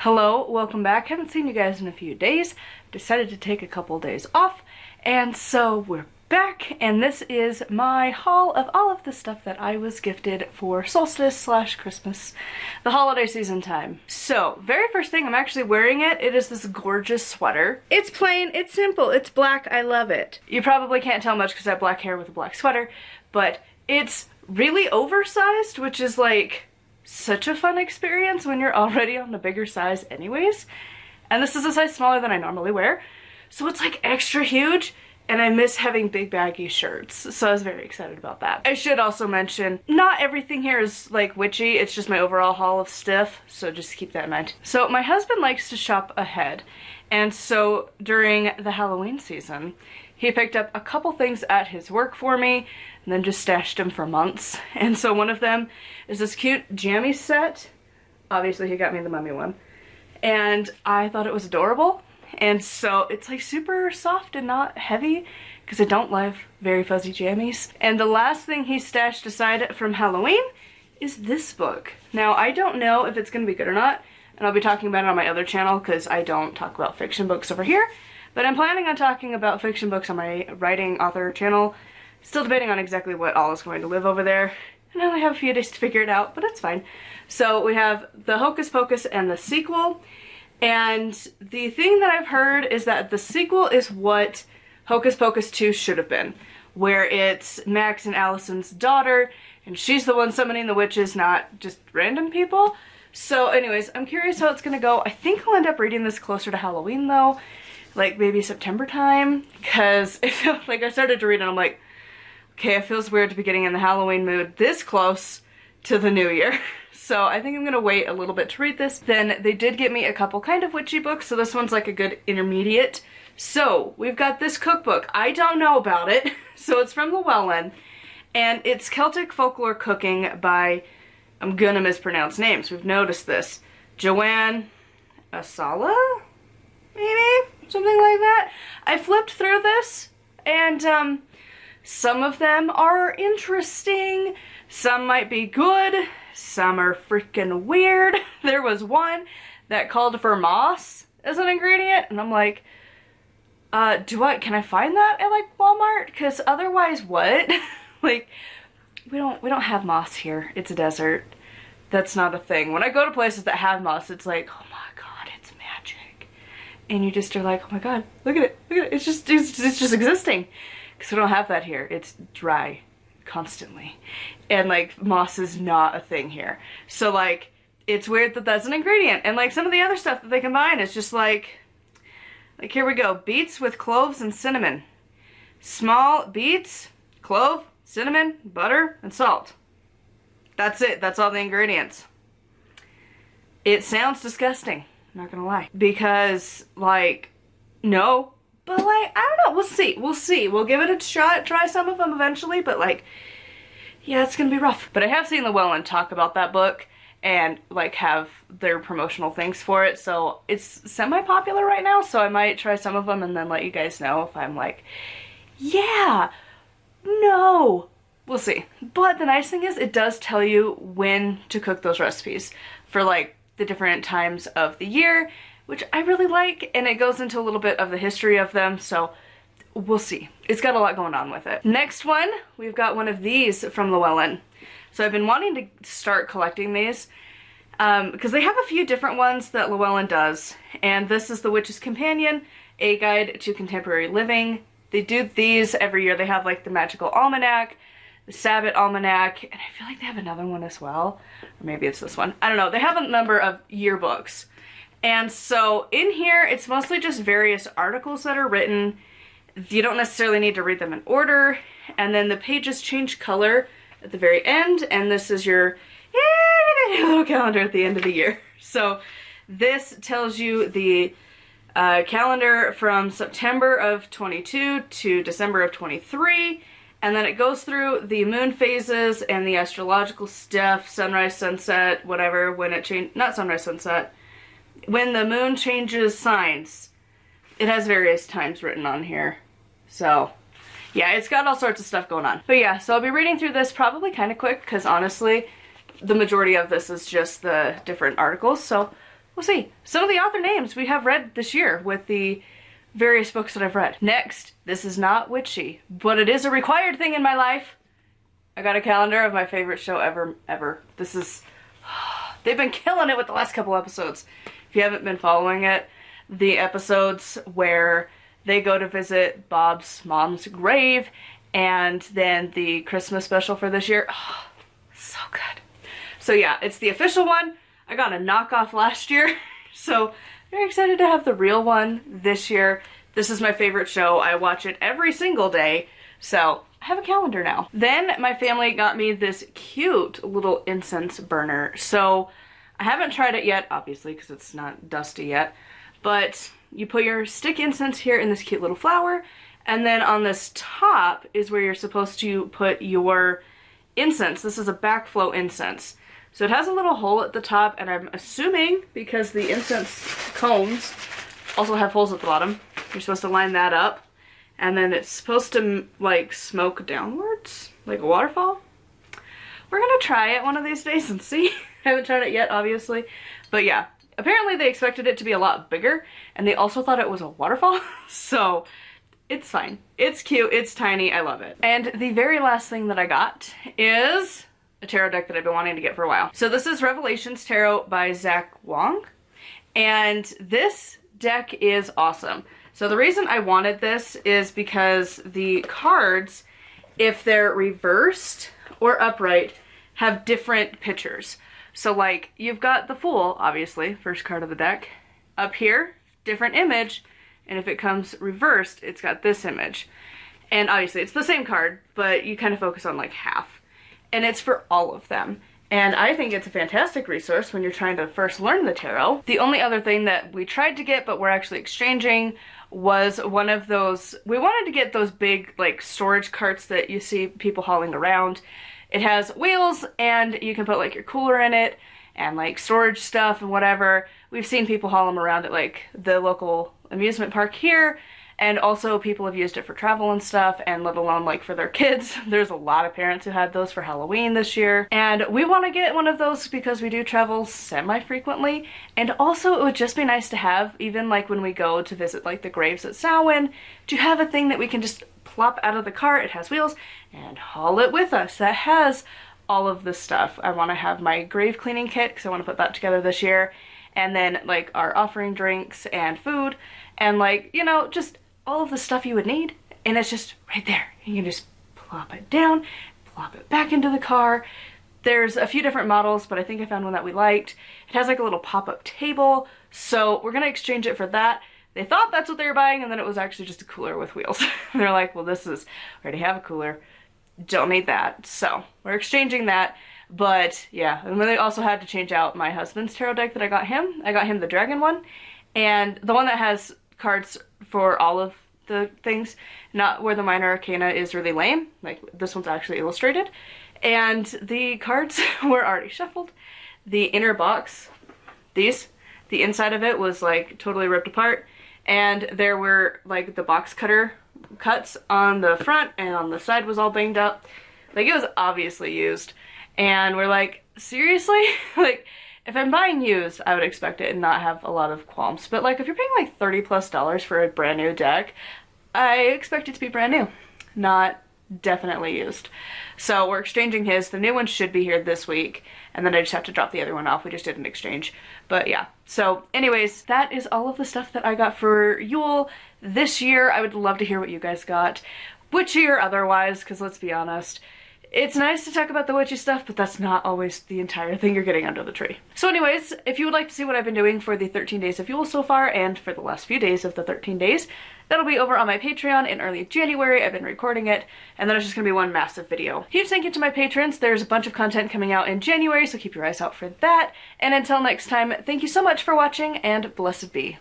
Hello, welcome back. Haven't seen you guys in a few days. Decided to take a couple days off, and so we're back, and this is my haul of all of the stuff that I was gifted for solstice/Christmas, the holiday season time. So, very first thing, I'm actually wearing it. It is this gorgeous sweater. It's plain, it's simple, it's black, I love it. You probably can't tell much because I have black hair with a black sweater, but it's really oversized, which is like such a fun experience when you're already on the bigger size anyways. And this is a size smaller than I normally wear, so it's like extra huge, and I miss having big baggy shirts, so I was very excited about that. I should also mention, not everything here is like witchy, it's just my overall haul of stuff, so just keep that in mind. So my husband likes to shop ahead, and so during the Halloween season, he picked up a couple things at his work for me, and then just stashed them for months. And so one of them is this cute jammy set. Obviously he got me the mummy one. And I thought it was adorable. And so it's like super soft and not heavy, because I don't love very fuzzy jammies. And the last thing he stashed aside from Halloween is this book. Now I don't know if it's going to be good or not, and I'll be talking about it on my other channel because I don't talk about fiction books over here. But I'm planning on talking about fiction books on my writing author channel. Still debating on exactly what all is going to live over there. And I only have a few days to figure it out, but it's fine. So we have the Hocus Pocus and the sequel. And the thing that I've heard is that the sequel is what Hocus Pocus 2 should have been. Where it's Max and Allison's daughter, and she's the one summoning the witches, not just random people. So anyways, I'm curious how it's gonna go. I think I'll end up reading this closer to Halloween though. Like maybe September time. Because it felt like I started to read it and I'm like, okay, it feels weird to be getting in the Halloween mood this close to the new year. So I think I'm gonna wait a little bit to read this. Then they did get me a couple kind of witchy books, so this one's like a good intermediate. So we've got this cookbook. I don't know about it, so it's from Llewellyn, and it's Celtic folklore cooking by, I'm gonna mispronounce names, we've noticed this, Joanne Asala? Maybe? Something like that. I flipped through this, and some of them are interesting, some might be good, some are freaking weird. There was one that called for moss as an ingredient, and I'm like, can I find that at like Walmart? Because otherwise what? Like, we don't have moss here. It's a desert. That's not a thing. When I go to places that have moss, it's like, oh my god, it's magic. And you just are like, oh my god, look at it, look at it. It's just existing. Because we don't have that here. It's dry constantly. And like moss is not a thing here. So like it's weird that that's an ingredient. And like some of the other stuff that they combine is just like here we go. Beets with cloves and cinnamon. Small beets, clove, cinnamon, butter, and salt. That's it. That's all the ingredients. It sounds disgusting. I'm not gonna lie. Because like, no. But like, I don't know, we'll see, we'll see. We'll give it a shot, try some of them eventually, but like, yeah, it's gonna be rough. But I have seen Llewellyn talk about that book and like have their promotional things for it, so it's semi-popular right now, so I might try some of them and then let you guys know if I'm like, yeah, no, we'll see. But the nice thing is it does tell you when to cook those recipes for like the different times of the year, which I really like, and it goes into a little bit of the history of them, so we'll see. It's got a lot going on with it. Next one, we've got one of these from Llewellyn. So I've been wanting to start collecting these, because they have a few different ones that Llewellyn does, and this is The Witch's Companion, A Guide to Contemporary Living. They do these every year. They have like the Magical Almanac, the Sabbath Almanac, and I feel like they have another one as well, or maybe it's this one. I don't know. They have a number of yearbooks. And so in here, it's mostly just various articles that are written. You don't necessarily need to read them in order. And then the pages change color at the very end. And this is your little calendar at the end of the year. So this tells you the calendar from September of 22 to December of 23. And then it goes through the moon phases and the astrological stuff, sunrise, sunset, whatever, when it changed, not sunrise, sunset. When the moon changes signs, it has various times written on here. So, yeah, it's got all sorts of stuff going on. But yeah, so I'll be reading through this probably kind of quick, because honestly, the majority of this is just the different articles, so we'll see. Some of the author names we have read this year with the various books that I've read. Next, this is not witchy, but it is a required thing in my life. I got a calendar of my favorite show ever. This is, they've been killing it with the last couple episodes. If you haven't been following it, the episodes where they go to visit Bob's mom's grave, and then the Christmas special for this year, oh, so good. So yeah, it's the official one. I got a knockoff last year, so very excited to have the real one this year. This is my favorite show. I watch it every single day, so I have a calendar now. Then my family got me this cute little incense burner. So I haven't tried it yet, obviously, because it's not dusty yet, but you put your stick incense here in this cute little flower, and then on this top is where you're supposed to put your incense. This is a backflow incense. So it has a little hole at the top, and I'm assuming because the incense cones also have holes at the bottom, you're supposed to line that up, and then it's supposed to like smoke downwards, like a waterfall. We're gonna try it one of these days and see. I haven't tried it yet, obviously, but yeah. Apparently they expected it to be a lot bigger, and they also thought it was a waterfall, so it's fine. It's cute, it's tiny, I love it. And the very last thing that I got is a tarot deck that I've been wanting to get for a while. So this is Revelations Tarot by Zach Wong, and this deck is awesome. So the reason I wanted this is because the cards, if they're reversed or upright, have different pictures. So like, you've got the Fool, obviously, first card of the deck. Up here, different image, and if it comes reversed, it's got this image. And obviously it's the same card, but you kind of focus on like half. And it's for all of them. And I think it's a fantastic resource when you're trying to first learn the tarot. The only other thing that we tried to get, but we're actually exchanging, was one of those, we wanted to get those big like storage carts that you see people hauling around. It has wheels, and you can put like your cooler in it and like storage stuff and whatever. We've seen people haul them around at like the local amusement park here, and also people have used it for travel and stuff, and let alone like for their kids. There's a lot of parents who had those for Halloween this year, and we want to get one of those because we do travel semi-frequently, and also it would just be nice to have, even like when we go to visit like the graves at Samhain, to have a thing that we can just plop out of the cart, it has wheels, and haul it with us. That has all of this stuff. I want to have my grave cleaning kit because I want to put that together this year, and then like our offering drinks and food, and like, you know, just all of the stuff you would need, and it's just right there. You can just plop it down, plop it back into the car. There's a few different models, but I think I found one that we liked. It has like a little pop-up table, so we're gonna exchange it for that. They thought that's what they were buying, and then it was actually just a cooler with wheels. They're like, well, this is, we already have a cooler, don't need that. So we're exchanging that. But yeah, and then they also had to change out my husband's tarot deck that I got him. I got him the dragon one, and the one that has cards for all of the things, not where the minor arcana is really lame. Like, this one's actually illustrated. And the cards were already shuffled. The inner box, the inside of it was like totally ripped apart, and there were like the box cutter cuts on the front, and on the side was all banged up. Like, it was obviously used. And we're like, seriously? Like, if I'm buying used, I would expect it and not have a lot of qualms. But like, if you're paying like $30+ for a brand new deck, I expect it to be brand new, not definitely used. So we're exchanging his. The new one should be here this week, and then I just have to drop the other one off. We just did an exchange. But yeah, so anyways, that is all of the stuff that I got for Yule this year. I would love to hear what you guys got, witchy or otherwise, because let's be honest, it's nice to talk about the witchy stuff, but that's not always the entire thing you're getting under the tree. So anyways, if you would like to see what I've been doing for the 13 days of Yule so far, and for the last few days of the 13 days, that'll be over on my Patreon in early January. I've been recording it, and then it's just gonna be one massive video. Huge thank you to my patrons. There's a bunch of content coming out in January, so keep your eyes out for that. And until next time, thank you so much for watching, and blessed be.